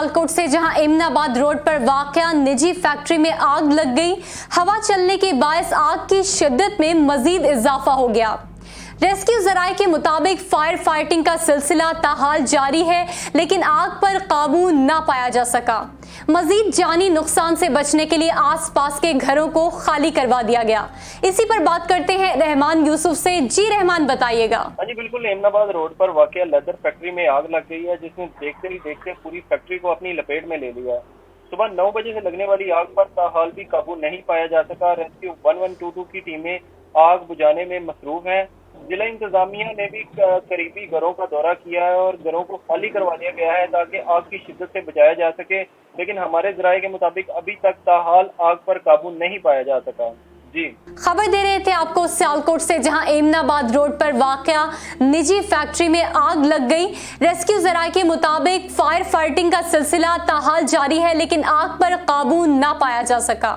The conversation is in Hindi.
सियालकोट से, जहां एमनाबाद रोड पर वाकया निजी फैक्ट्री में आग लग गई। हवा चलने के बायस आग की शिद्दत में मजीद इजाफा हो गया। रेस्क्यू जराये के मुताबिक फायर फाइटिंग का सिलसिला ताहाल जारी है, लेकिन आग पर काबू ना पाया जा सका। मजीद जानी नुकसान से बचने के लिए आसपास के घरों को खाली करवा दिया गया। इसी पर बात करते हैं रहमान यूसुफ से। जी रहमान, बताइएगा। हाँ जी बिल्कुल, एमनाबाद रोड पर वाकया लेदर फैक्ट्री में आग लग गई है, जिसने देखते ही देखते पूरी फैक्ट्री को अपनी लपेट में ले लिया। सुबह 9 बजे से लगने वाली आग पर ताहाल भी काबू नहीं पाया जा सका। रेस्क्यू 1122 की टीमें आग बुझाने में मसरूफ हैं। जिला इंतजामिया ने भी करीबी घरों का दौरा किया है और घरों को खाली करवा दिया गया है ताकि आग की शिद्दत से बचाया जा सके, लेकिन हमारे जराये के मुताबिक अभी तक ताहाल आग पर काबू नहीं पाया जा सका। जी, खबर दे रहे थे आपको सियालकोट से, जहां एमनाबाद रोड पर वाकया निजी फैक्ट्री में आग लग गई। रेस्क्यू जराये के मुताबिक फायर फाइटिंग का सिलसिला ताहाल जारी है, लेकिन आग पर काबू ना पाया जा सका।